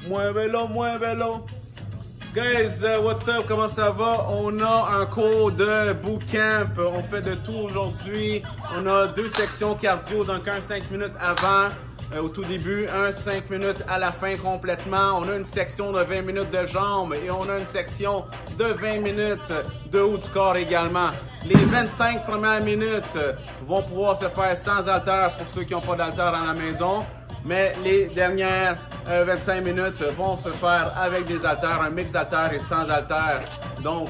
Muévelo, muévelo. Guys, what's up? Comment ça va? On a un cours de bootcamp. On fait de tout aujourd'hui. On a 2 sections cardio, donc un 5 minutes avant, au tout début, un 5 minutes à la fin complètement. On a une section de 20 minutes de jambes et on a une section de 20 minutes de haut du corps également. Les 25 premières minutes vont pouvoir se faire sans haltères pour ceux qui n'ont pas d'haltères à la maison. Mais les dernières 25 minutes vont se faire avec des haltères, un mix d'haltères et sans haltères. Donc,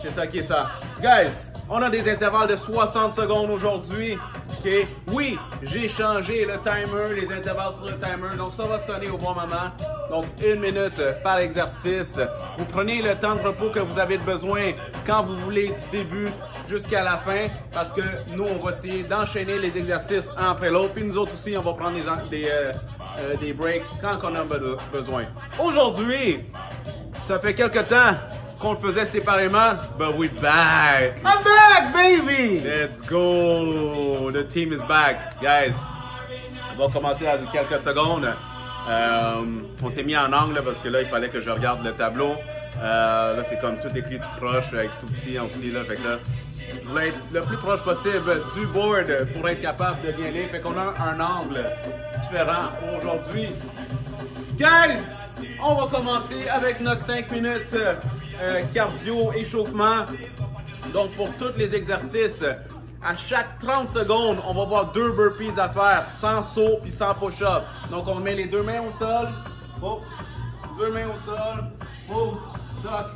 c'est ça qui est ça. Guys, on a des intervalles de 60 secondes aujourd'hui. Okay. Oui, j'ai changé le timer, les intervalles sur le timer, donc ça va sonner au bon moment. Donc 1 minute par exercice. Vous prenez le temps de repos que vous avez besoin quand vous voulez du début jusqu'à la fin, parce que nous, on va essayer d'enchaîner les exercices un après l'autre. Puis nous autres aussi, on va prendre des breaks quand on a besoin. Aujourd'hui, ça fait quelque temps qu'on le faisait séparément, but we're back. I'm back, baby! Let's go! The team is back, guys. On va commencer dans quelques secondes. On s'est mis en angle parce que là, il fallait que je regarde le tableau. Là, c'est comme tout écrit tout proche, avec tout petit aussi. Là, fait que là, je voulais être le plus proche possible du board pour être capable de bien lire. Fait qu'on a un angle différent aujourd'hui. Guys, on va commencer avec notre 5 minutes cardio échauffement. Donc pour tous les exercices, à chaque 30 secondes, on va avoir 2 burpees à faire, sans saut puis sans push-up. Donc on met les 2 mains au sol, oh, 2 mains au sol, oh, toc,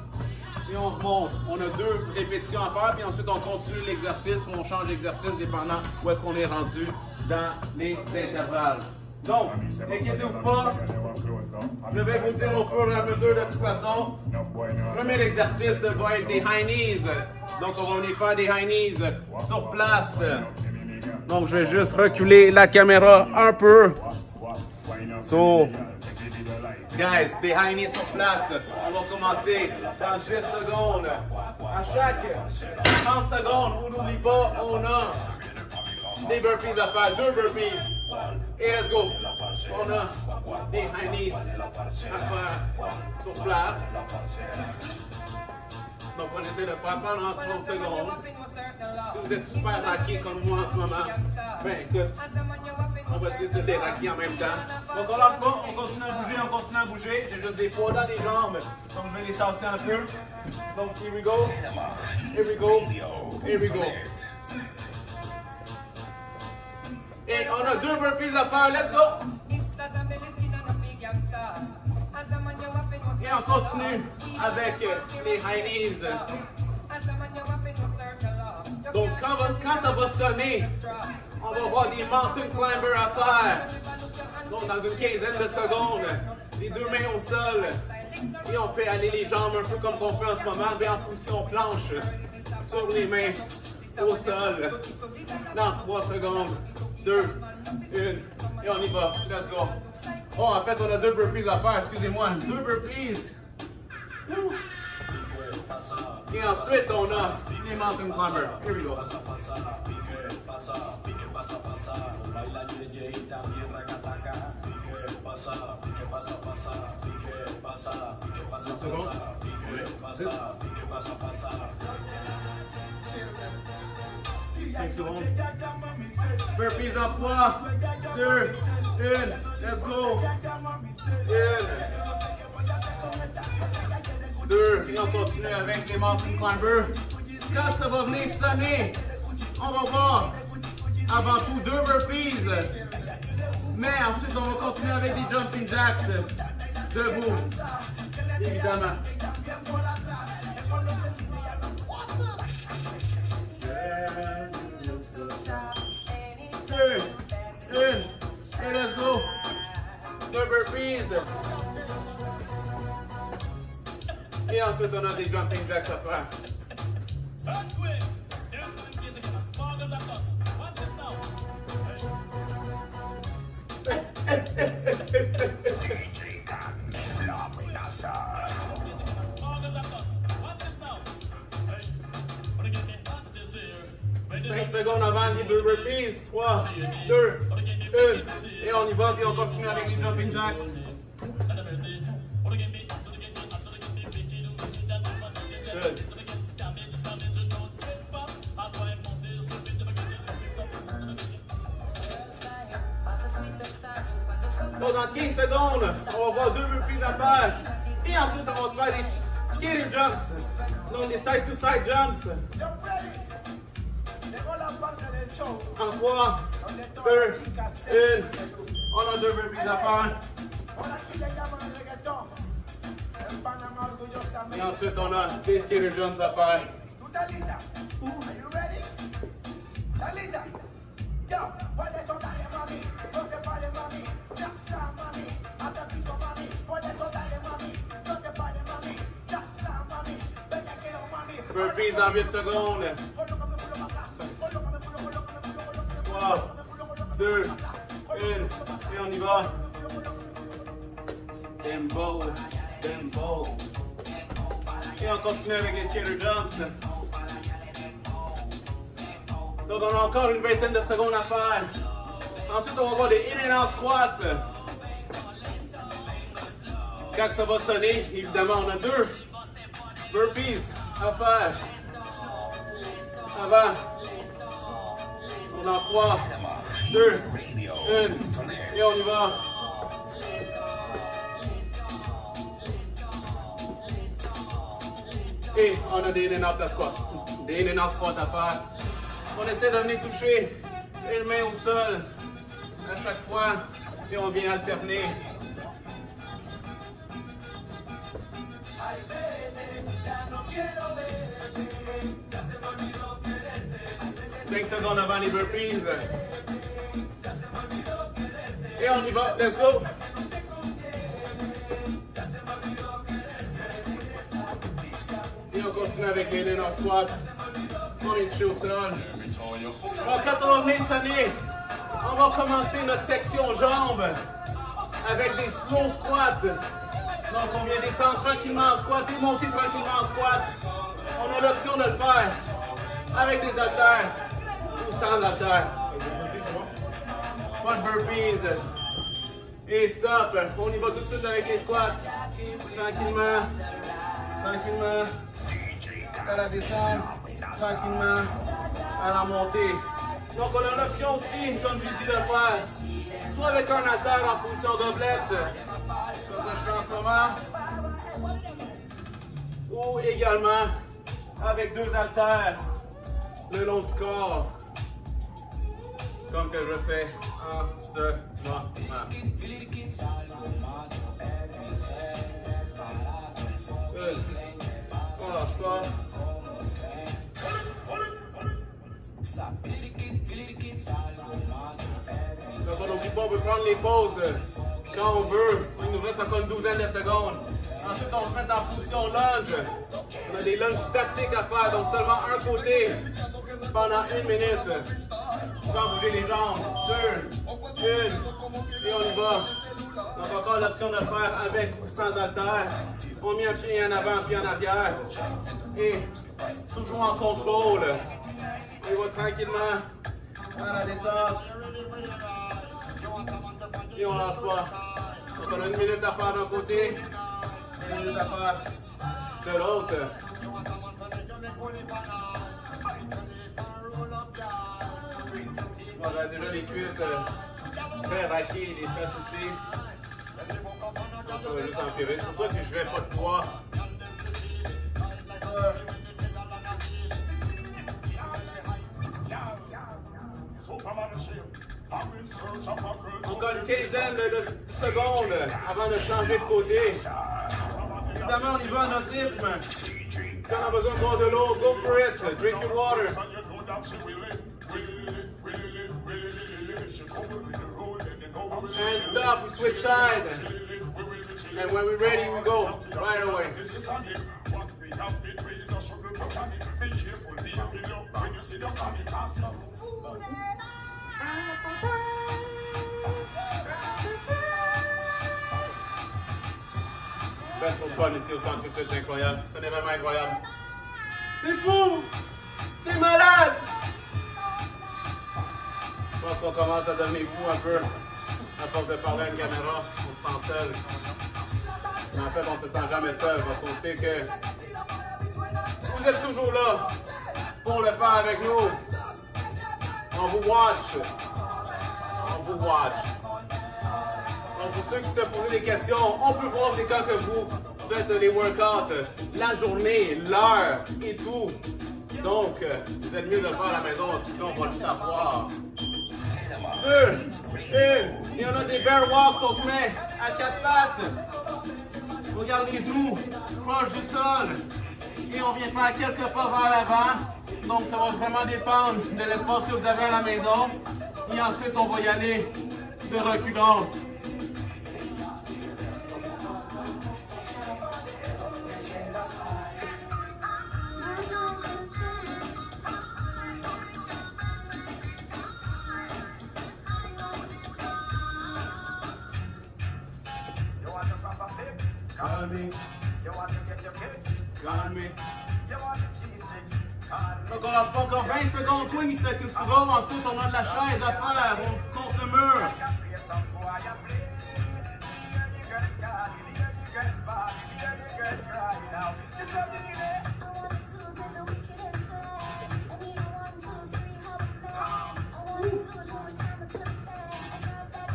et on remonte. On a 2 répétitions à faire, puis ensuite on continue l'exercice ou on change l'exercice dépendant où est-ce qu'on est rendu dans les intervalles. Donc, inquiétez-vous pas, je vais vous dire au fur et à mesure de toute façon. Premier exercice va être des high knees. Donc, on va venir faire des high knees sur place. Donc, je vais juste reculer la caméra un peu. So, guys, des high knees sur place. On va commencer dans 8 secondes. À chaque 30 secondes, on n'oublie pas, on a des burpees à faire, 2 burpees. Et let's go. On a des high knees à faire sur place. Donc on essaie de faire pendant 30 secondes. Si vous êtes super raqué comme moi en ce moment, ben écoute, on va essayer de se déraquer en même temps. Donc on lâche pas, on continue à bouger, J'ai juste des poids dans les jambes, donc je vais les tasser un peu. Donc here we go, here we go, here we go. Et on a 2 burpees à faire, let's go! Et on continue avec les high knees. Donc quand ça va sonner, on va avoir des mountain climbers à faire. Donc dans une quinzaine de secondes, les 2 mains au sol. Et on fait aller les jambes un peu comme on fait en ce moment, mais en position planche sur les mains au sol. Dans 3 secondes. 2, 1, et on y va. Let's go. Oh, en fait, on a 2 burpees à faire, excusez-moi. 2 burpees. Et ensuite, on a les mountain climbers. Here we go. 10 secondes. 10. 5 secondes. Burpees en 3, 2, 1. Let's go. 1, 2. Et on continue avec les mountain climbers. Quand ça va venir sonner, on va voir avant tout 2 burpees. Mais ensuite, on va continuer avec des jumping jacks debout. Évidemment. 2, 1, et let's go. 2 burpees. Et ensuite, on a des jumping jacks à faire. Secondes avant les 2 burpees. 3, 2, 1. Et on y va, puis on continue avec les jumping jacks. Donc dans 15 secondes, on va voir 2 reprises à faire. Et ensuite, on va se faire des skater jumps. Donc des side-to-side jumps. En 3, 2, 1. On a 2 reprises à faire. Et ensuite, on a des skater jumps à faire. Burpees en 8 secondes. 3, 2, 1, et on y va. Dembo, dembo. Et on continue avec les skater jumps. Donc on a encore une vingtaine de secondes à faire. Ensuite, on va voir des in and out squats. Quand ça va sonner, évidemment, on a 2 burpees à faire. Avant. On a 3, 2, 1, et on y va. Et on a des in and out squats. Des in and out squats à faire. On essaie de venir toucher une main au sol à chaque fois et on vient alterner. 5 secondes avant les burpees. Et on y va, let's go! Et on continue avec les in and out squats. On est touché au sol. Alors quand ça va venir sonner, on va commencer notre section jambes avec des slow squats. Donc on vient descendre tranquillement en squat et monter tranquillement en squat. On a l'option de le faire avec des haltères ou sans haltères. Pas de burpees. Et stop. On y va tout de suite avec les squats. Tranquillement. Tranquillement. À la descente. Tranquillement. À la montée. Donc on a l'option aussi, comme je dis, de le faire. Soit avec un haltère en position doublette, comme je fais en ce moment. Ou également avec 2 haltères le long du corps. Comme que je fais en ce moment. Good. On lâche pas. Donc on n'oublie pas, on peut prendre les pauses quand on veut. Il nous reste encore une douzaine de secondes. Ensuite, on se met en position lunge. On a des lunges statiques à faire, donc seulement un côté pendant 1 minute. Sans bouger les jambes. 2, 1, et on y va. Donc encore l'option de le faire avec ou sans haltère. On met un pied en avant, un pied en arrière. Et toujours en contrôle. On va tranquillement à la descente. Et on lâche pas. Donc on a 1 minute à faire d'un côté, 1 minute à faire de l'autre. On a déjà les cuisses très raquées, les fesses aussi. Donc ça va juste empirer. C'est pour ça que je fais pas de poids. Encore une quinzaine de secondes avant de changer de côté. Évidemment, on y va à notre rythme. Si on a besoin de boire de l'eau, go for it. Drink your water. And stop, we switch sides. And when we're ready, we go right away. Ben trop de fun ici au centre, c'est incroyable. C'est vraiment incroyable. C'est fou! C'est malade! Je pense qu'on commence à devenir fou un peu. À force de parler à une caméra, on se sent seul. Mais en fait, on se sent jamais seul parce qu'on sait que vous êtes toujours là pour le faire avec nous. On vous watch. On vous watch. Donc pour ceux qui se posaient des questions, on peut voir c'est quand que vous faites les workouts, la journée, l'heure et tout. Donc, vous êtes mieux de le faire à la maison, sinon on va le savoir. 2, 1, et on a des bear walks, on se met à 4 pattes. On regarde les genoux, proche du sol. Et on vient faire quelques pas vers l'avant. Donc, ça va vraiment dépendre de l'espace que vous avez à la maison. Et ensuite, on va y aller de reculons. Donc on a encore 20 secondes, 20 seconds to go. Ensuite on a de la chaise à faire, on compte le mur.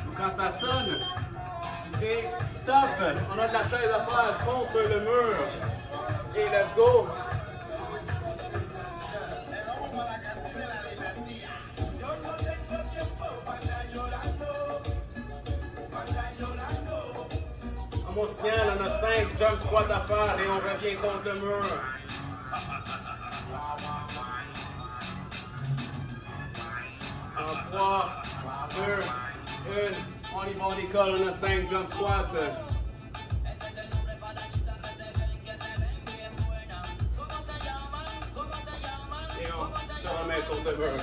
Donc quand ça sonne, et stop, on a de la chaise à faire contre le mur. Et let's go. À mon signal, on a 5 jump squats à faire et on revient contre le mur. En 3, 2, 1, on y va, on décolle, on a 5 jump squats. Et on se remet contre le mur.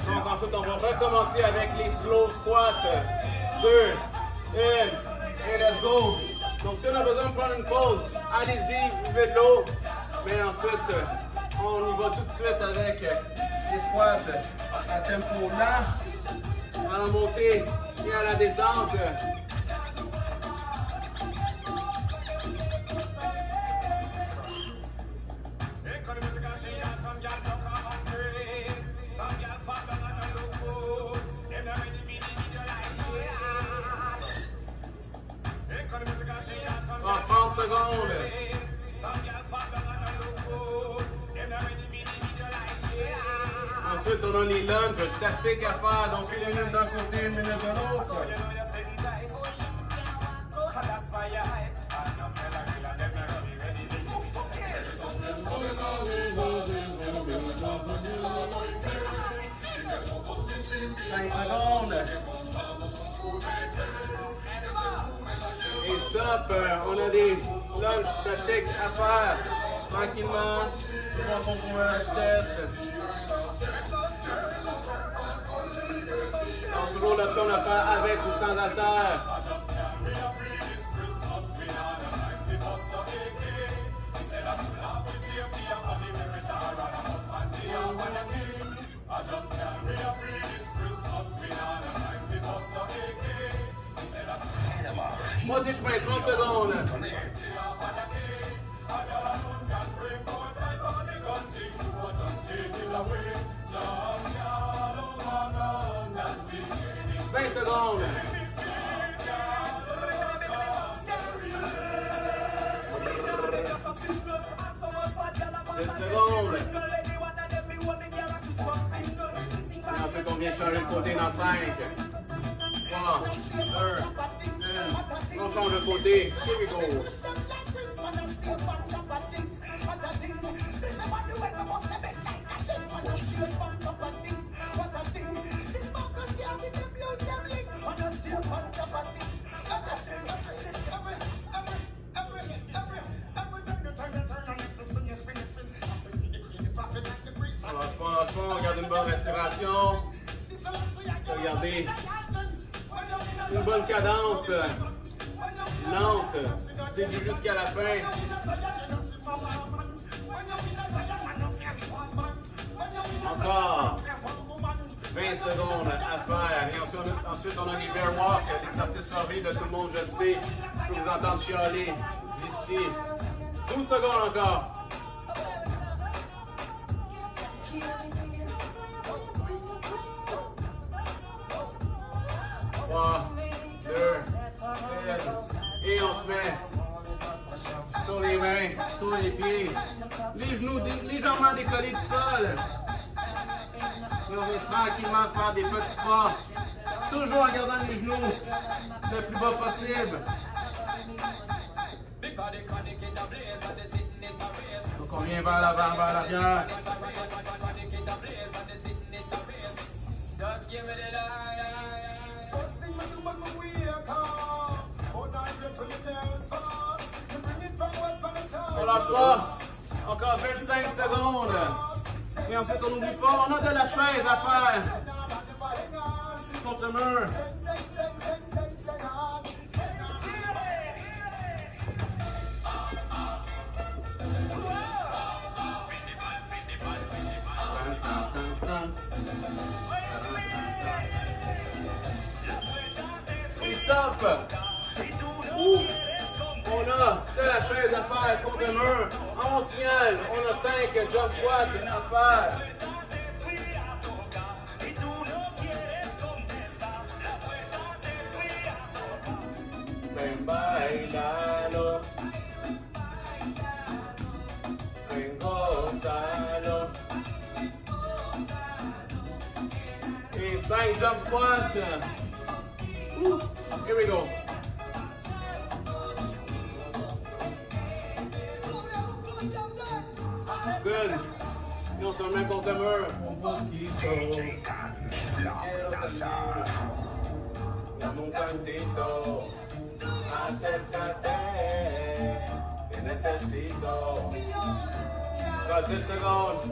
Donc ensuite, on va recommencer avec les slow squats. 2, 1, et let's go. Donc si on a besoin de prendre une pause, allez-y, buvez de l'eau. Mais ensuite, on y va tout de suite avec les squats à tempo lent, à la montée et à la descente. En 30 secondes. Ensuite, on a les lunges statiques à faire, donc 1 minute d'un côté, 1 minute de l'autre. Et stop, on a des lunges statiques à faire tranquillement, sans compromettre la vitesse. Donc toujours l'option de faire avec ou sans haltère. Moitié de chemin, 30 secondes. Secondes. 10 secondes. Ensuite, on vient changer de côté dans 5, 3, 2, 1. On change de côté. Here we go. On garde une bonne respiration. Regardez. Une bonne cadence. Lente. Début jusqu'à la fin. Encore 20 secondes à faire. Et ensuite on a les bear walk, l'exercice favori de tout le monde, je le sais. Je peux les entendre chialer d'ici 12 secondes encore. 3, 2, 1, et on se met sur les mains, sur les pieds, les genoux légèrement décollés du sol. Et on va tranquillement faire des petits pas, toujours en gardant les genoux le plus bas possible. Donc on vient vers l'avant, vers l'arrière. On lâche pas. Encore 25 secondes. Et ensuite, on n'oublie pas, on a de la chaise à faire. Contre le mur. Et stop. On a de la chaise à faire contre le mur. En finale, on a 5 jump squats à faire. Ven bailalo, ven gozalo. Et 5 jump squats. Here we go. Good. Et on se remet contre le mur. Un momentito, acércate, te necesito. 10 secondes.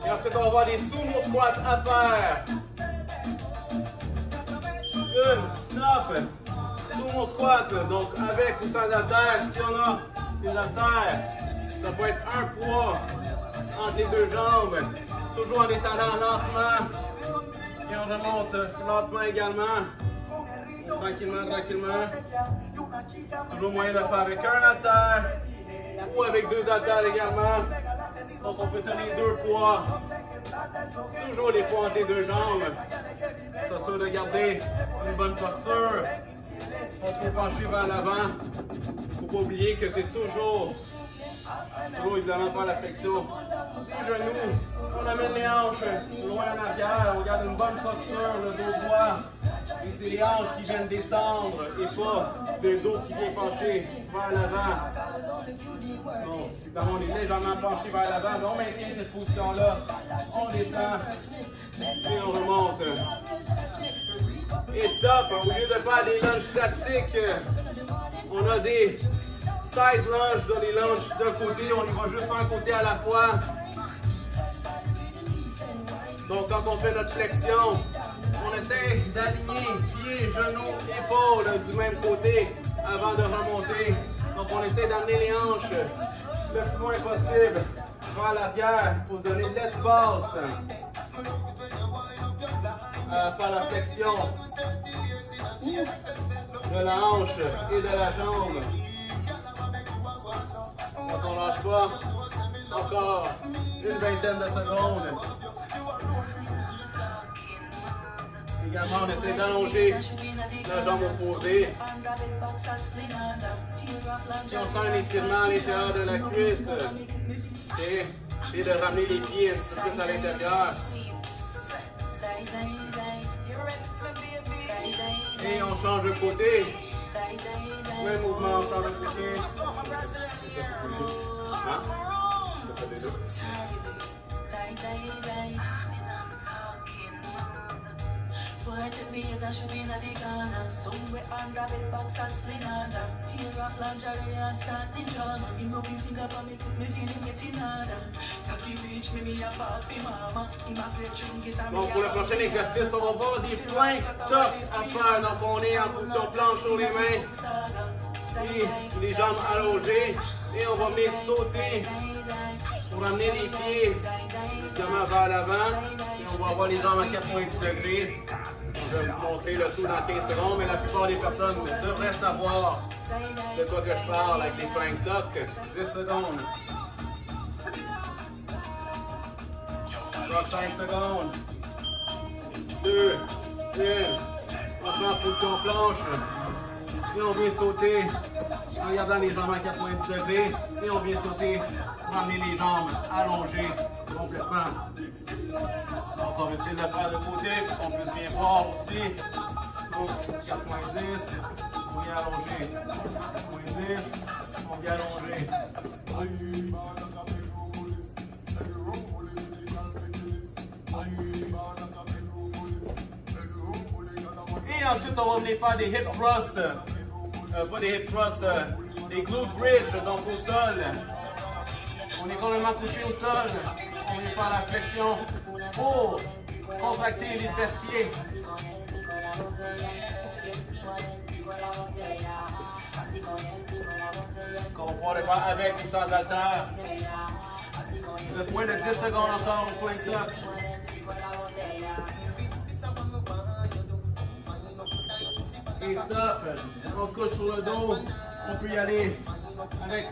Et ensuite, on va avoir des sumo squats à faire. Good. Stop. Sumo squat, donc avec ou sans haltères, si on a des haltères, ça peut être un poids entre les deux jambes, toujours en descendant lentement, et on remonte lentement également, tranquillement, tranquillement, toujours moyen de le faire avec un haltère, ou avec 2 haltères également, donc on peut tenir 2 poids, toujours les poids entre les deux jambes, s'assure de garder une bonne posture. On peut pencher vers l'avant. Il ne faut pas oublier que c'est toujours évidemment faire la flexion des genoux. On amène les hanches loin en arrière. On garde une bonne posture, le dos droit. Et c'est les hanches qui viennent descendre et pas le dos qui vient pencher vers l'avant. Donc, évidemment, on est légèrement penché vers l'avant, mais on maintient cette position-là. On descend et on remonte. Et stop, au lieu de faire des lunges statiques, on a des side lunges dans les lunges d'un côté, on y va juste un côté à la fois. Donc quand on fait notre flexion, on essaie d'aligner pieds, genoux, épaules du même côté avant de remonter. Donc on essaie d'amener les hanches le plus loin possible vers l'arrière pour se donner de l'espace. Faire la flexion de la hanche et de la jambe. Quand on lâche pas, encore une vingtaine de secondes. Également, on essaie d'allonger la jambe opposée. Si on sent un étirement à l'intérieur de la cuisse, c'est de ramener les pieds un petit peu plus à l'intérieur. Et on change de côté. Même mouvement, on change de côté. Hein? Bon, pour le prochain exercice, on va voir des planks tops à faire. Donc, on est en position planche sur les mains et les jambes allongées. Et on va venir sauter pour amener les pieds justement vers l'avant. Et on va avoir les jambes à 90 degrés. Je vais vous montrer le tout dans 15 secondes, mais la plupart des personnes devraient savoir de quoi que je parle avec les plank tuck. 10 secondes. 5 secondes. 2, 1. On se met en position planche. Et on vient sauter en gardant les jambes à 90 degrés. Et on vient sauter pour amener les jambes allongées complètement. Donc on va essayer de le faire de côté pour qu'on puisse bien voir aussi. Donc 90, on vient allonger. 90, on vient allonger. Et ensuite, on va venir faire des hip thrusts. Pas des hip thrusts, des glute bridge, donc au sol. On est complètement couché au sol. On vient faire la flexion pour contracter les fessiers. On va pouvoir le faire avec ou sans haltère. Il reste moins de 10 secondes encore au plank tuck. Et stop. On se couche sur le dos. On peut y aller avec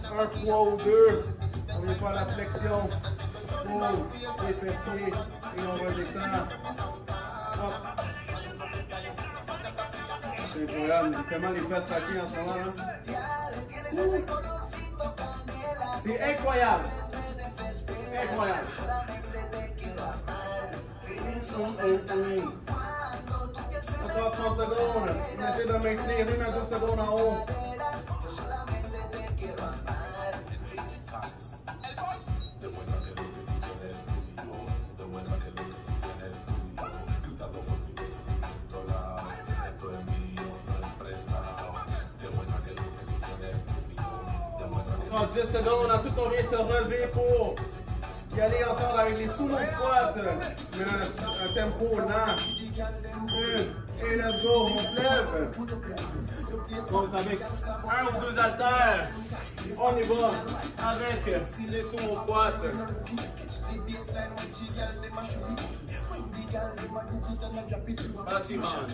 un poids ou deux. On vient faire la flexion pour les fessiers et on va descendre. Hop. C'est incroyable. Comment les fesses craquent en ce moment là. C'est incroyable. Incroyable. Encore 30 secondes. On essaie de maintenir 1 à 2 secondes en haut. Encore 10 secondes. Ensuite, on vient se relever pour y aller encore avec les sumo squats. Un tempo lent. Et let's go, on se lève. Donc avec 1 ou 2 haltères, on y va avec les sumo squats.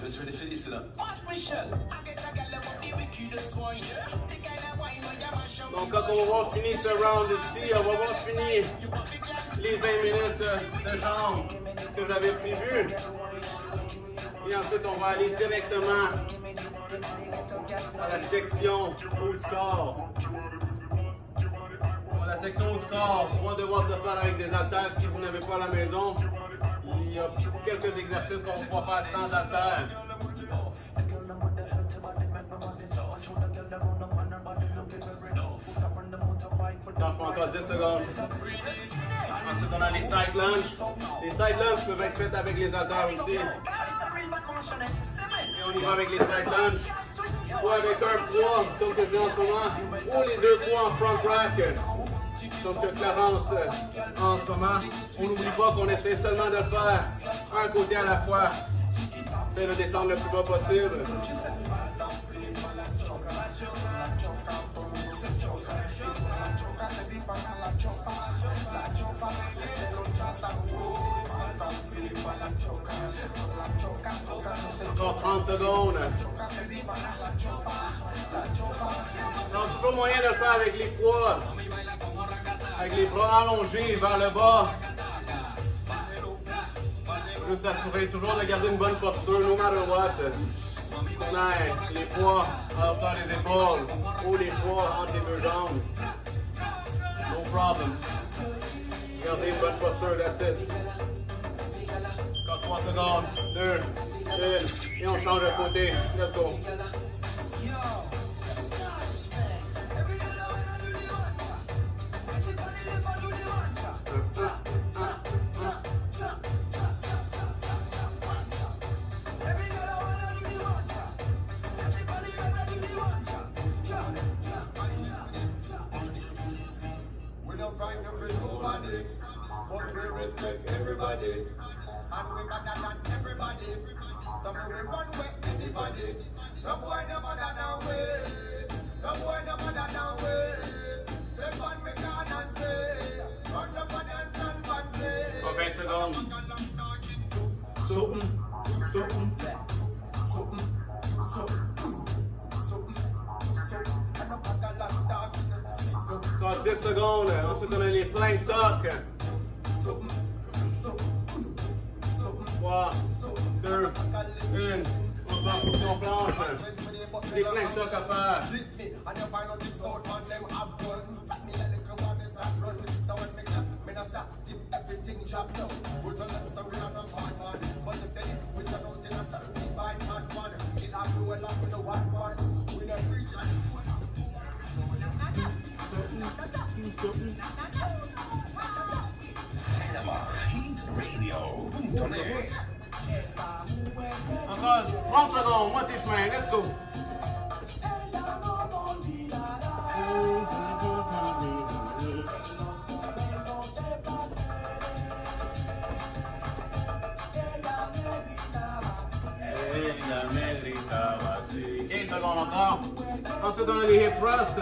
Je vais les féliciter là. Donc quand on va finir ce round ici, on va avoir fini les 20 minutes de jambes que j'avais prévues. Et ensuite, on va aller directement à la section haut du corps. La section haut du corps va devoir se faire avec des haltères si vous n'avez pas à la maison. Il y a quelques exercices qu'on va pouvoir faire sans haltères. Donc, encore 10 secondes. Ensuite, on a les side lunges. Les side lunges peuvent être faits avec les haltères aussi. Et on y va avec les side lunges. Soit avec un poids, comme que j'ai en ce moment, ou les 2 poids en front rack. Comme que Clarence en ce moment. On n'oublie pas qu'on essaie seulement de faire un côté à la fois. C'est de descendre le plus bas possible. Encore 30 secondes. Donc, c'est pas moyen de le faire avec les poids. Avec les bras allongés vers le bas. Juste s'assurer toujours de garder une bonne posture, no matter what. On a les poids à hauteur des épaules ou les poids entre les 2 jambes. No problem. Gardez une bonne posture, that's it. Encore 3 secondes, 2, 1, et on change de côté. Let's go. But we respect everybody, and we better than everybody. Some will run with anybody. No boy no mother down way. No boy no mother down way. They want me can and say, run the fun and stand and say. 20 secondes. Sauter, Encore 10 secondes. Ensuite, on a les plein tocs. 3, 2, 1. On part pour son planche. Les plein tocs à faire. PanamaHeatRadio.net. Encore 30 secondes, moitié chemin, let's go. Ella me gritaba así. 15 secondes encore. Ensuite, on a les hip thrusts.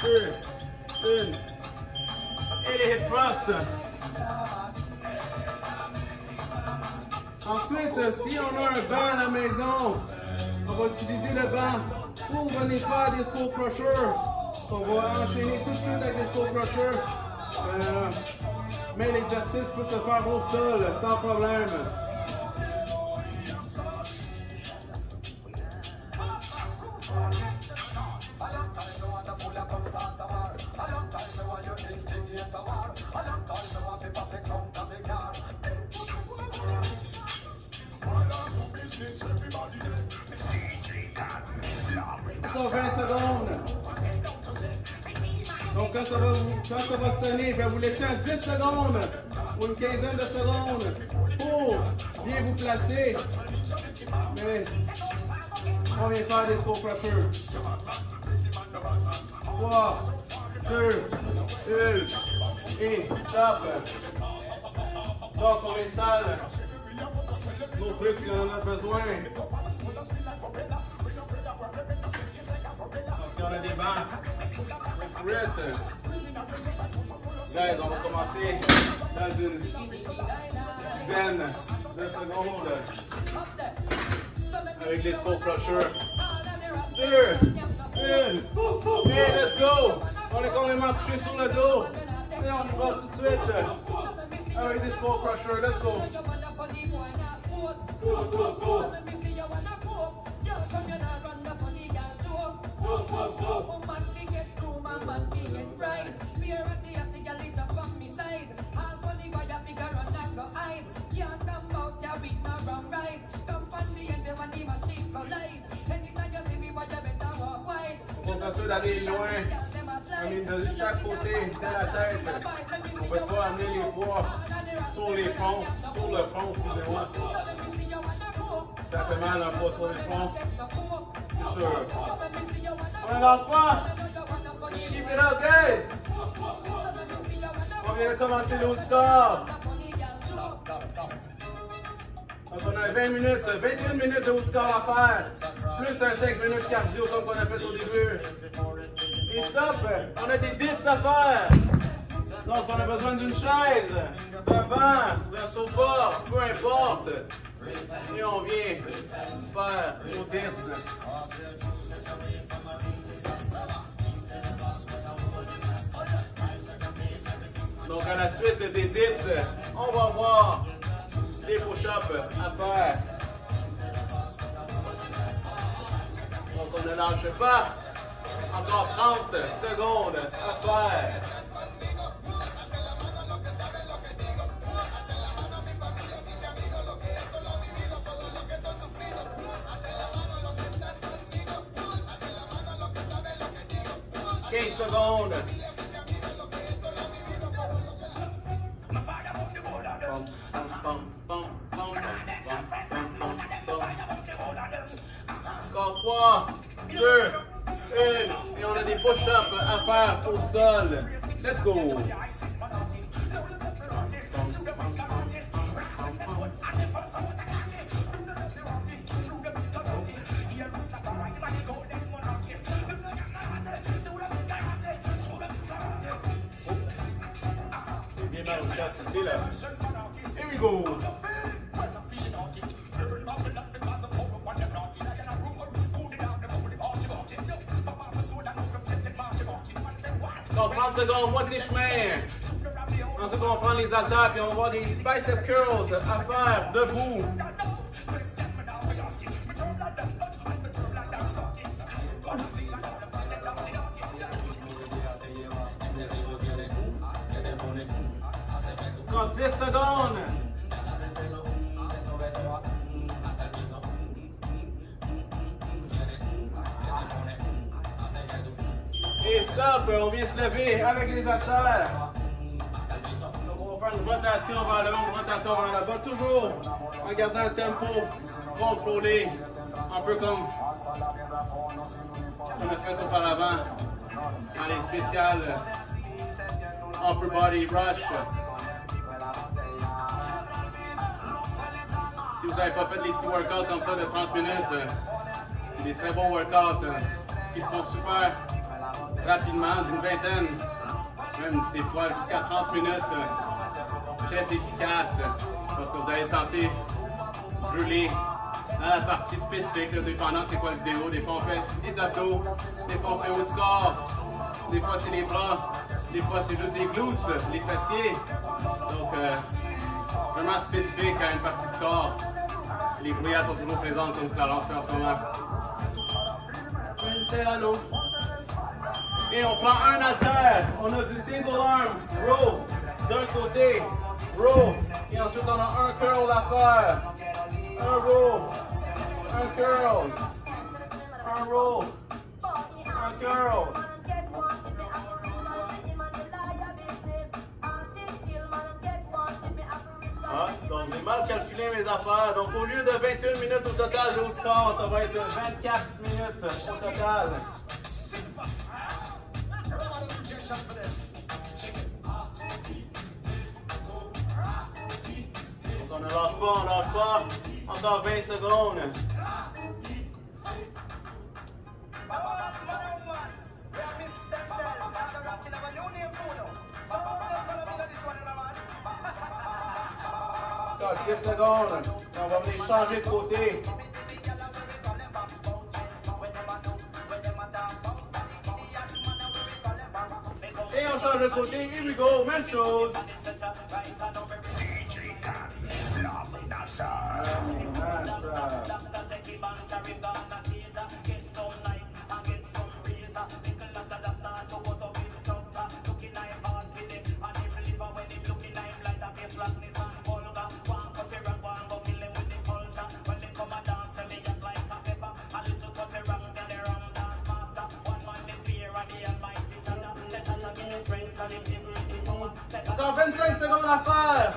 Et les hip thrusts. Ensuite, si on a un banc à la maison, on va utiliser le banc pour venir faire des skull crushers. On va enchaîner tout de suite avec les skull crushers. Mais l'exercice peut se faire au sol, sans problème. Encore 20 secondes. Donc quand ça va sonner, je vais vous laisser à 10 secondes ou une quinzaine de secondes pour bien vous placer. Mais on vient faire des skull crushers. 3, 2, 1 et stop. Donc on installe nos trucs si on en a besoin. Si on a des bancs, guys, on va commencer dans une dizaine de secondes avec les skull crushers. 2, 1, et let's go! On est complètement couché sur le dos. Et on y va tout de suite avec des skull crushers. Let's go! Go, go, go! On s'assure d'aller loin, de chaque côté de la tête. On ne veut pas amener les poids sur les fronts, sur le front, excusez-moi. Ça fait mal un poids sur les fronts. C'est sûr. On ne lâche pas. Keep it up, guys. On vient de commencer le haut du corps. Donc on a 20 minutes, 21 minutes de haut du corps à faire. Plus un 5 minutes cardio comme on a fait au début. Et stop, on a des dips à faire. Donc on a besoin d'une chaise, d'un banc, d'un sofa, peu importe. Et on vient faire nos dips. Donc à la suite des dips, on va voir des push-ups à faire. Donc on ne lâche pas. Encore 30 secondes à faire. Secondes. Encore 3, 2, 1. Et on a des push-ups à faire au sol. Let's go. a souci là. Here we go. Donc 30 secondes, moitié chemin. Ensuite, on va prendre les haltères puis on va voir des bicep curls à faire debout. Encore 10 secondes. Et stop, on vient se lever avec les haltères. Donc on va faire une rotation vers le haut, une rotation vers le bas, toujours en gardant un tempo contrôlé, un peu comme on a fait auparavant dans les spéciales Upper Body Rush. Si vous n'avez pas fait des petits workouts comme ça de 30 minutes, c'est des très bons workouts qui se font super rapidement, d'une vingtaine, même des fois jusqu'à 30 minutes, très efficace, parce que vous allez sentir brûler dans la partie spécifique, là, dépendant c'est quoi le vidéo. Des fois on fait les abdos, des fois on fait haut du corps, des fois c'est les bras, des fois c'est juste les glutes, les fessiers. Donc vraiment spécifique à une partie du corps. Les bruyères sont toujours présentes comme Clarence fait en ce moment. Et on prend un haltère, on a du single arm, row, d'un côté, row, et ensuite on a un curl à faire, un row, un curl, un row, un curl. Ah, donc j'ai mal calculé mes affaires, donc au lieu de 21 minutes au total de haut du corps, ça va être 24 minutes au total. Donc on ne lâche pas, encore 20 secondes. Encore 10 secondes, et on va venir changer de côté. Et on change de côté, here we go, même chose. Encore 25 secondes à faire.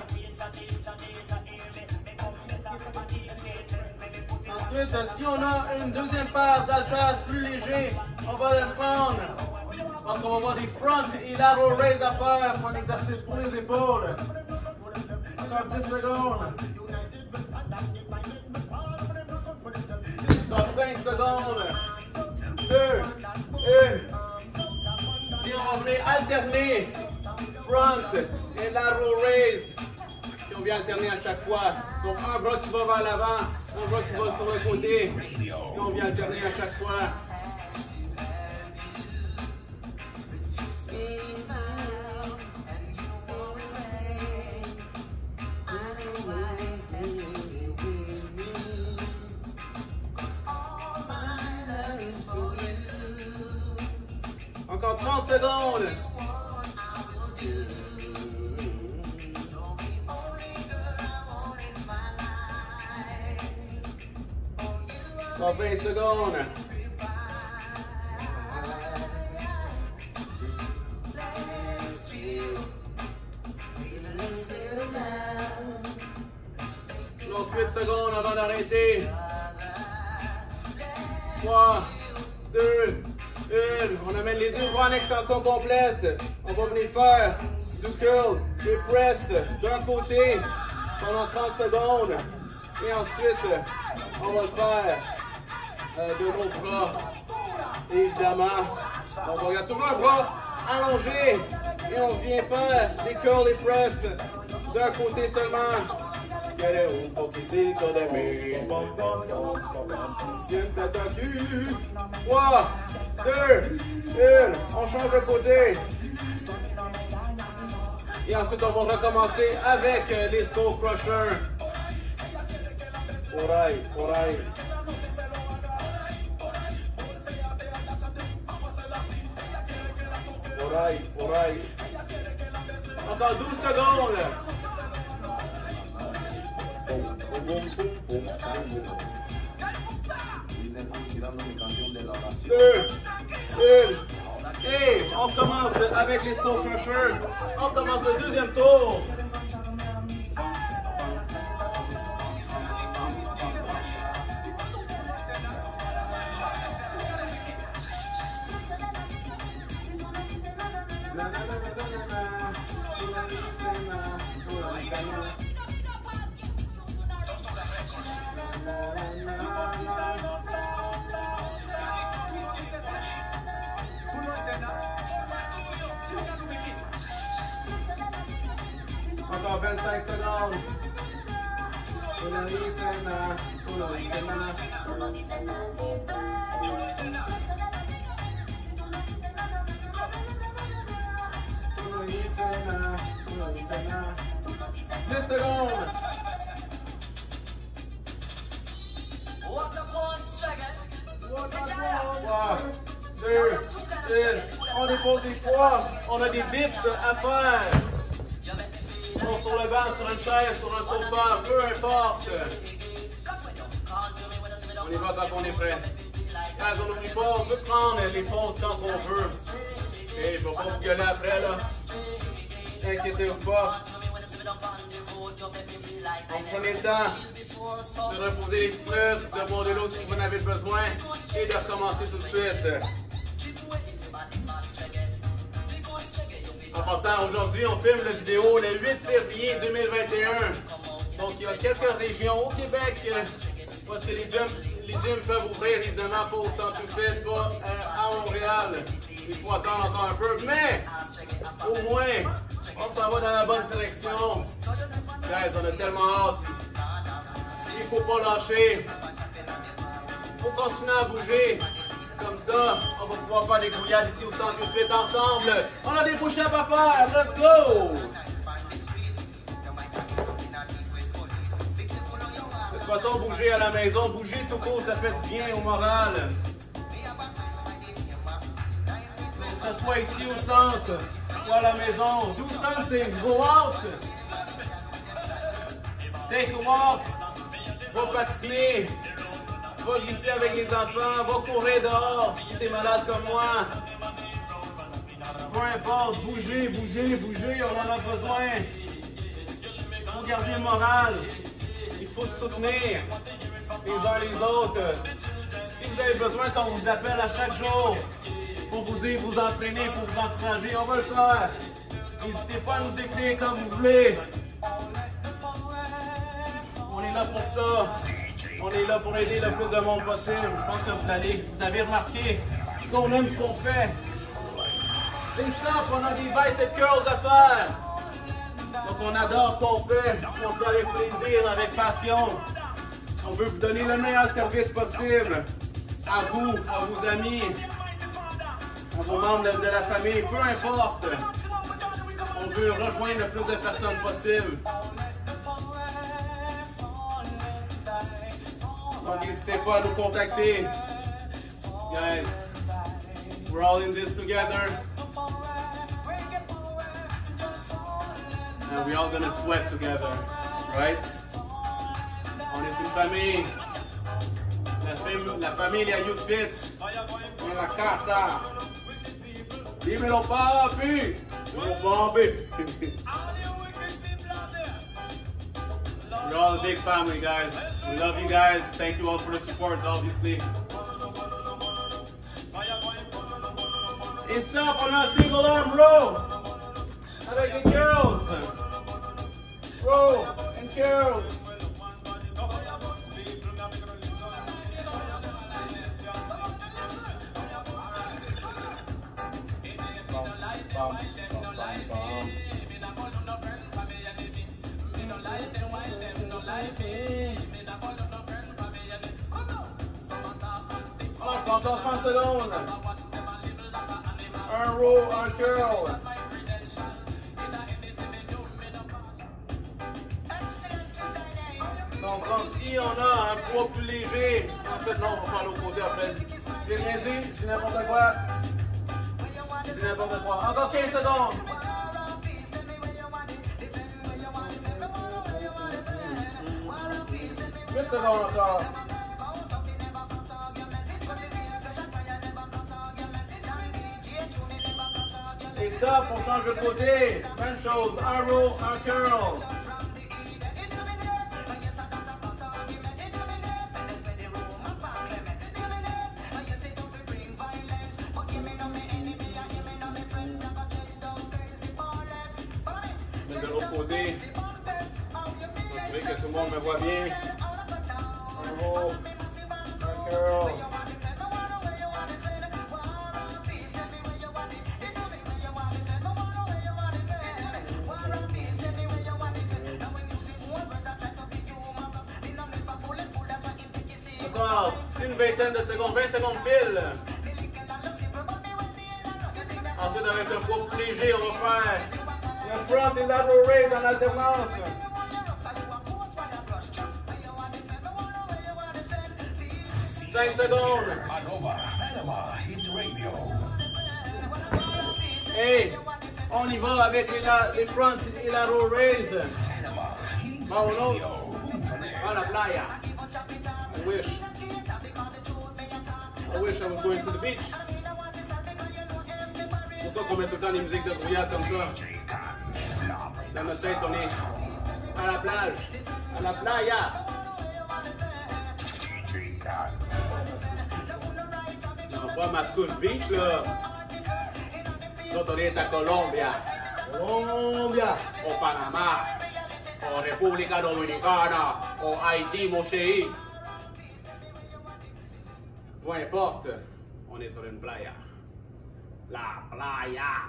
Ensuite, si on a une deuxième paire d'haltères plus léger, on va le prendre. Parce qu'on va avoir des front et lateral raise à faire pour un exercice pour les épaules. Encore 10 secondes. Encore 5 secondes. 2, 1. Et on va venir alterner front et lateral raise. Et on vient alterner à chaque fois. Donc un bras qui va vers l'avant, un bras qui va sur le côté. Et on vient alterner à chaque fois. Encore 30 secondes. Encore 20 secondes. Donc 8 secondes avant d'arrêter. 3, 2, 1. On amène les deux bras en extension complète. On va venir faire du curl, des press d'un côté pendant 30 secondes. Et ensuite, on va le faire de nos bras, évidemment. Donc on regarde toujours un bras allongé et on vient faire des curly press d'un côté seulement. Quiere un poquitico de mí. Siéntate aquí. 3, 2, 1. On change de côté. Et ensuite, on va recommencer avec les Skull Crushers. Por ahí, por ahí. Por ahí, por ahí. Encore 12 secondes. Et on commence avec les Skull Crushers. On commence le deuxième tour. Encore 25 secondes. Tu no dices nada, tu no dices nada. Tu no dices nada, tu no dices nada. 10 secondes. On est pour des poids, on a des dips à faire. Sur le banc, sur une chaise, sur un sofa, peu importe. On y va quand on est prêt. Guys, on n'oublie pas, on peut prendre les pauses quand on veut. Et je ne vais pas vous gueuler après, là. Inquiétez-vous pas. Donc prenez le temps de reposer les petits muscles, de boire de l'eau si vous en avez besoin et de recommencer tout de suite. En passant, aujourd'hui, on filme la vidéo le 8 février 2021. Donc, il y a quelques régions au Québec parce que les gyms peuvent ouvrir, évidemment, pas au Centre-Ville, pas à Montréal. Il faut attendre encore un peu, mais au moins, on s'en va dans la bonne direction. Guys, on a tellement hâte. Il ne faut pas lâcher. Il faut continuer à bouger. Comme ça, on va pouvoir faire des grouillades ici au Centre-Ville ensemble. On a des push-ups à faire. Let's go! De toute façon, bouger à la maison, bouger tout court, ça fait du bien au moral. Que ce soit ici au centre ou à la maison, do something, go out. Take a walk, va patiner. Va glisser avec les enfants, va courir dehors si t'es malade comme moi. Peu importe, bougez, bougez, bougez, on en a besoin. Il faut garder le moral. Il faut se soutenir les uns les autres. Si vous avez besoin qu'on vous appelle à chaque jour pour vous dire, vous entraîner, pour vous encourager, on va le faire. N'hésitez pas à nous écrire comme vous voulez. On est là pour ça. On est là pour aider le plus de monde possible. Je pense que vous avez remarqué qu'on aime ce qu'on fait. Des stops, on a des bicep curls à faire. Donc on adore ce qu'on fait. On fait avec plaisir, avec passion. On veut vous donner le meilleur service possible. À vous, à vos amis, à vos membres de la famille, peu importe. On veut rejoindre le plus de personnes possible. Donc n'hésitez pas à nous contacter. Guys, we're all in this together. And we're all gonna sweat together, right? On est une famille. La familia Youth Fit en la casa. Dímelo, papi. Dímelo, papi. We're all a big family, guys. We love you guys. Thank you all for the support, obviously. Et stop, on a un single arm row avec les curls. Row and curls. Encore 30 secondes. Un row, un curl. Donc, si on a un poids plus léger, en fait, non, on va faire l'autre côté après. J'ai rien dit, j'ai n'importe quoi. J'ai n'importe quoi. Encore 15 secondes. 8 secondes encore. Et stop, on change de côté. Même chose, un row, un curl. De l'autre côté, m'assurer que tout le monde me voit bien. Un row, un curl. Encore une vingtaine de secondes, 20 secondes pile. Ensuite, avec un poids plus léger, on va faire un front et lateral raise en alternance. 5 secondes. Et on y va avec les front et lateral raise. Vámonos a la playa. I wish I was going to the beach. C'est pour ça qu'on met tout le temps des musiques de brouillard comme ça. Dans notre tête, on est à la plage, à la playa. Non, pas Mascouche Beach, là. Nous, on est à Colombia. Colombia. Au Panama. Au República Dominicana. Au Haïti, mon chéri. Peu importe, on est sur une playa. La playa.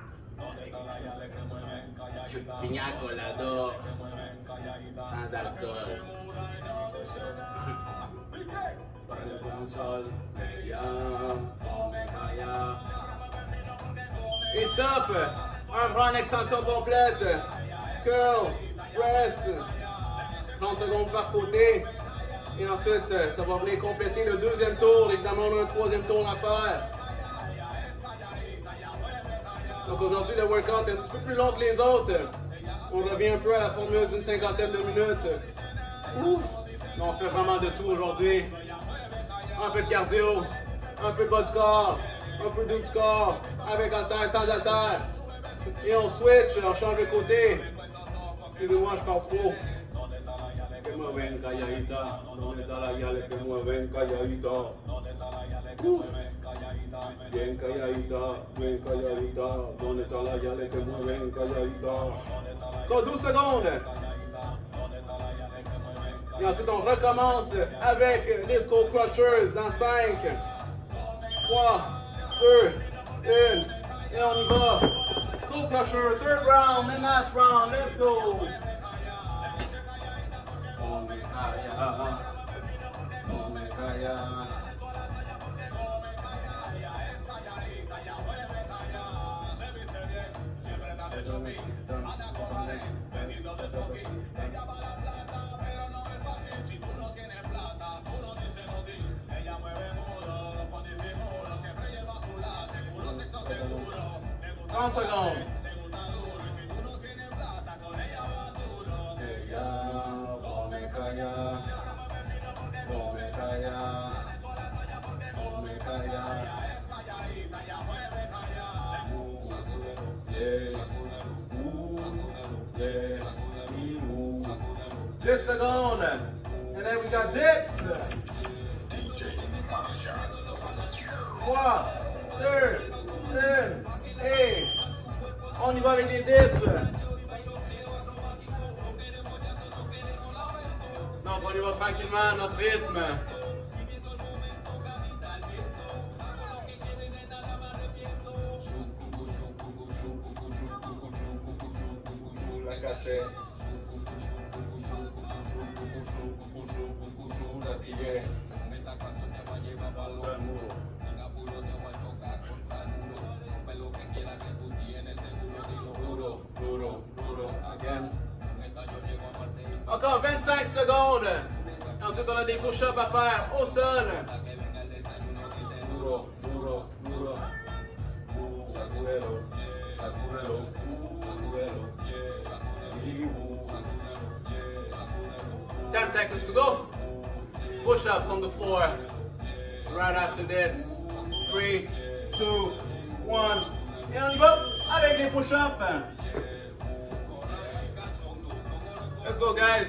Piña colada. Sans alcool. Et stop. Un bras en extension complète. Curl. Press. 30 secondes par côté. Et ensuite, ça va venir compléter le deuxième tour. Évidemment, on a un troisième tour à faire. Donc aujourd'hui, le workout est un petit peu plus long que les autres. On revient un peu à la formule d'une cinquantaine de minutes. Mais on fait vraiment de tout aujourd'hui. Un peu de cardio, un peu de bas du corps, un peu de dos du corps, avec haltère, sans haltère. Et on switch, on change de côté. Excusez-moi, je parle trop. Que mueven calladita, donde está la yale que mueven calladita. Bien calladita, donde está la yale que mueven calladita. Encore 12 secondes. Et ensuite on recommence avec les Skull Crushers dans 5, 3, 2, 1, et on y va. Skull Crusher, third round, and last round, let's go. Just a gone. And then we got dips. 3, 2, 1, et on y va avec les dips. Donc on y va tranquillement à notre rythme. La cachette. Encore 25 secondes. Ensuite, on a des push-ups à faire au sol. Duro, duro, duro. Sacúdelo, sacúdelo, sacúdelo. 10 seconds to go. Push-ups on the floor. Right after this. 3, 2, 1. Et on y va avec les push-ups. Let's go, guys.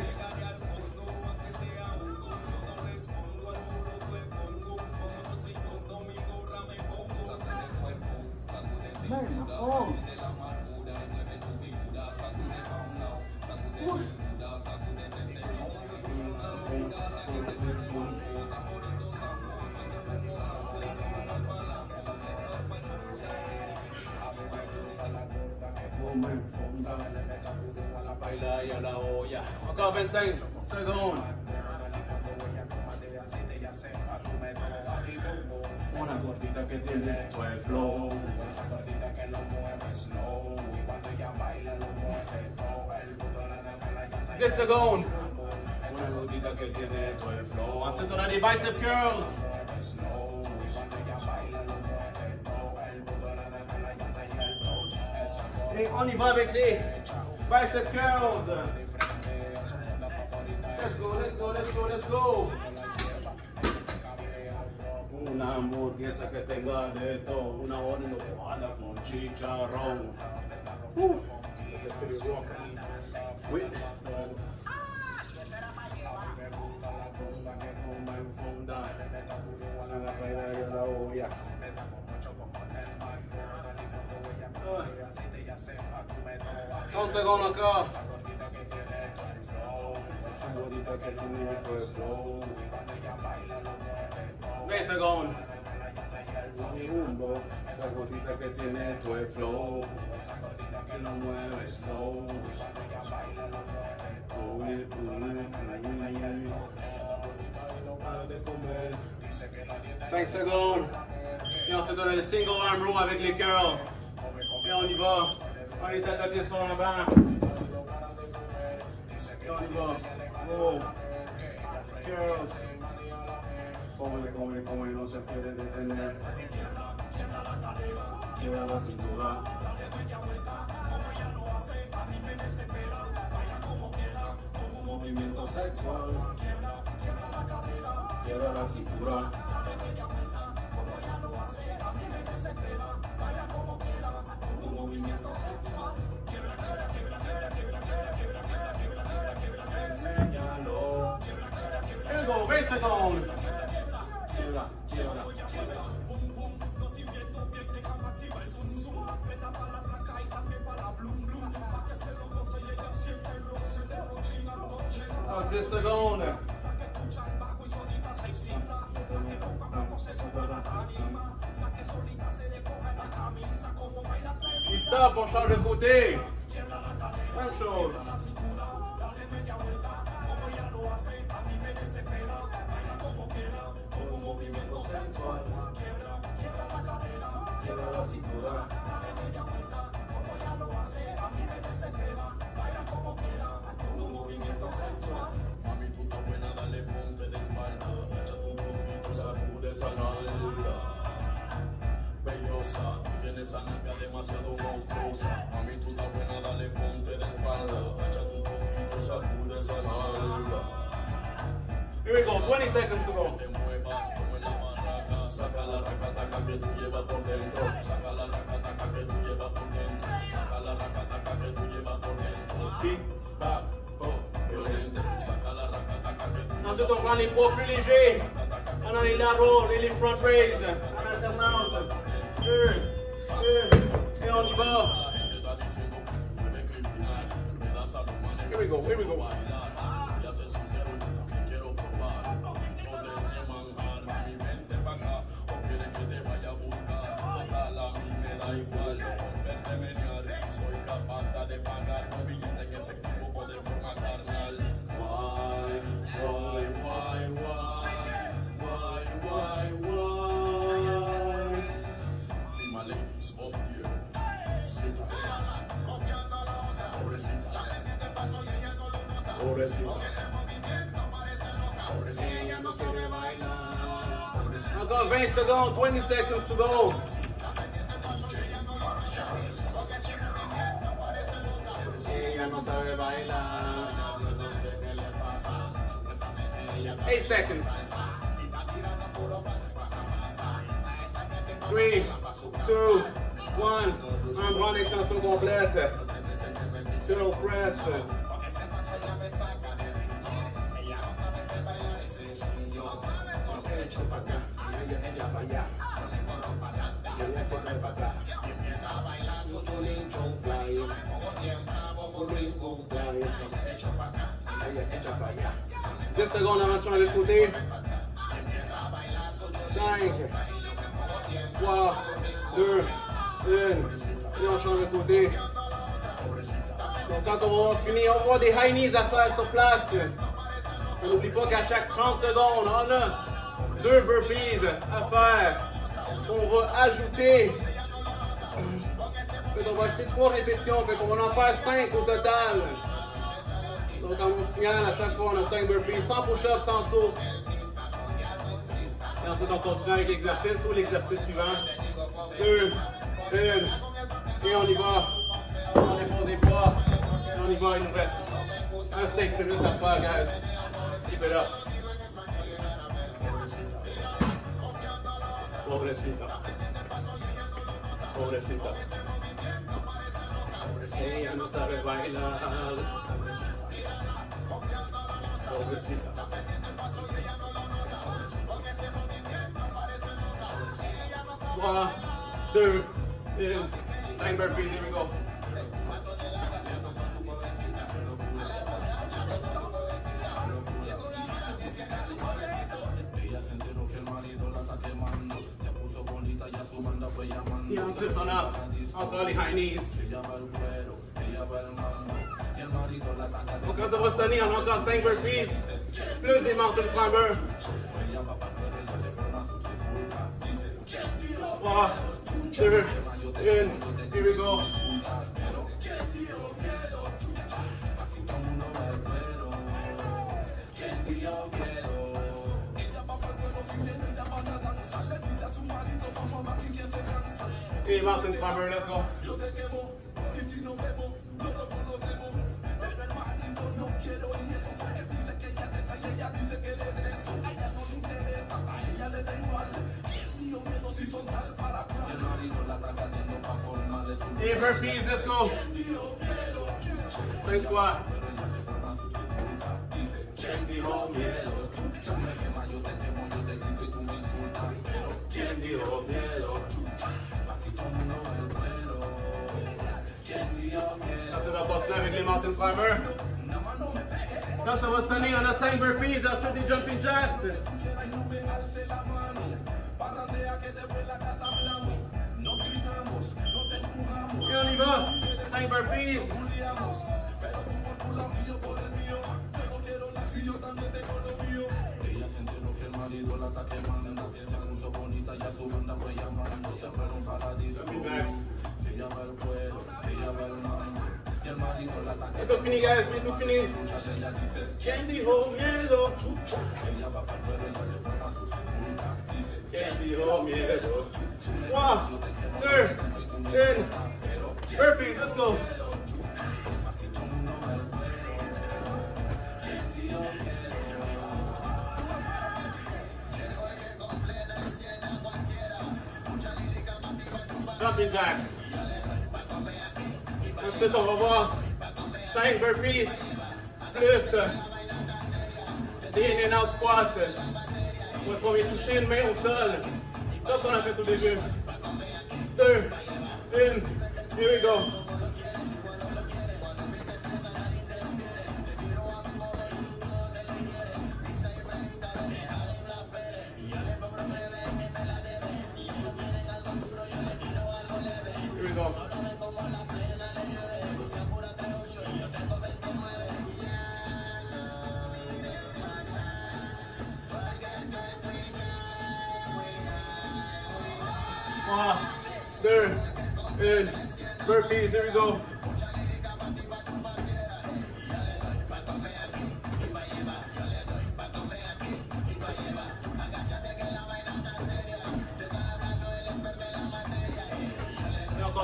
Encore 25 secondes. Una gordita que tiene todo el flow, esa gordita que lo mueve slow, y cuando ella baila lo mueve todo el mundo la deja la llanta. 10 secondes. Una gordita que tiene todo el flow, Ensuite, on a des bicep curls. slow, y cuando ella baila lo mueve todo el mundo la deja la llanta y el flow. Esa Et on y va avec les bicep curls. Let's go, let's go, let's go, let's go. Una hamburguesa que tenga de todo, una orden con chicharrón. Oui. Trente secondes encore. Esa gordita que tiene todo el flow, 20 secondes. esa gordita que tiene todo el flow, esa gordita que lo mueve slow, de comer. 5 secondes. Et ensuite, on a le single arm row avec les curls. Et on y va. On est à côté sur l'avant. Et on y va. Row. Curls. Come, no se puede detener. Quiebra la cintura. Un movimiento sexual. Quiebra la cintura. Un movimiento sexual. Enséñalo. Here we go. 20 secondes. Oh, 10 secondes. Il stop, on change de côté. Même chose. Quiebra la cintura. Un movimiento sexual. Mami, tú estás buena, dale ponte de espalda. Échate un poquito, sacude esa nalga. Bellosa, tú tienes esa nalga demasiado monstruosa. Mami, tú estás buena, dale ponte de espalda. Échate un poquito, sacude esa nalga. Here we go, 20 seconds to go. Te muevas como en la barraca. Saca la racataca que tú llevas por dentro. Saca la racataca que tú llevas por dentro. Saca la racataca que tú llevas por dentro. Big back, violento. Saca la racataca que tú llevas. Ensuite, on prend les poids plus légers. On a les latéraux et les front raise. En alternance. Et on y va. Here we go, here we go. Soy capaz de pagar con billete en efectivo o de forma carnal. Why? Encore 20 secondes, 20 seconds to go. Ella no sabe bailar. 8 seconds. 3, 2, 1. Un grand extension complète. Turtle press. Dix secondes avant de changer de côté. 5, 3, 2, 1. Et on change de côté. Donc quand on va finir, on va avoir des high knees à faire sur place. On n'oublie pas qu'à chaque 30 secondes, on a 2 burpees à faire. On va ajouter. On va ajouter 3 répétitions. On va en faire 5 au total. Donc quand on signale, à chaque fois, on a 5 burpees, sans push-up, sans saut. Et ensuite, on continue avec l'exercice ou l'exercice suivant. 2, 1, et on y va. On dépose des poids. Et on y va, il nous reste un 5 minutes à faire, guys. Keep it up. Pobrecita. Pobrecita. Ella no sabe bailar. Pobrecita. 3, 2, 1. 5 burpees, here we go. Et ensuite, on a encore les high knees. Donc quand ça va sonner, on a encore 5 burpees, plus des mountain climbers. 3, 2, 1, here we go. Okay, mountain climber, let's go. Hey, burpees, let's go. 5 fois. Ensuite, on va continuer avec les mountain climbers. Quand ça va sonner, on a 5 burpees, ensuite des jumping jacks. Et on y va. 5 burpees. C'est tout fini, guys, c'est tout fini. Candy home yellow. Candy home yellow. 1, 2, 1. Burpees, let's go. Jumping jacks. Ensuite, on va voir 5 burpees plus des in and out squats. Où est-ce qu'on vient toucher une main au sol. Ça qu'on a fait au début. 2, 1, here we go. Here we go. One, 2, 1. Burpees, here we go.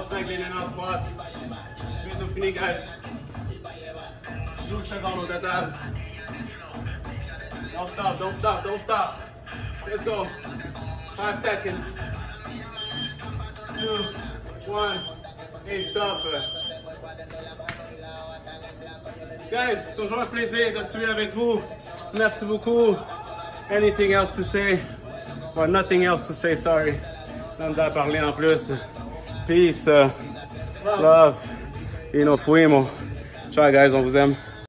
commencer avec les 90 squats. Bientôt fini, guys. 12 secondes au total. Don't stop, don't stop, don't stop. Let's go. 5 seconds. 2, 1, et stop. Guys, toujours un plaisir de suivre avec vous. Merci beaucoup. Anything else to say? Well, nothing else to say, sorry. On a parlé en plus. Peace, love, et nos fuimos. Ciao guys, on vous aime.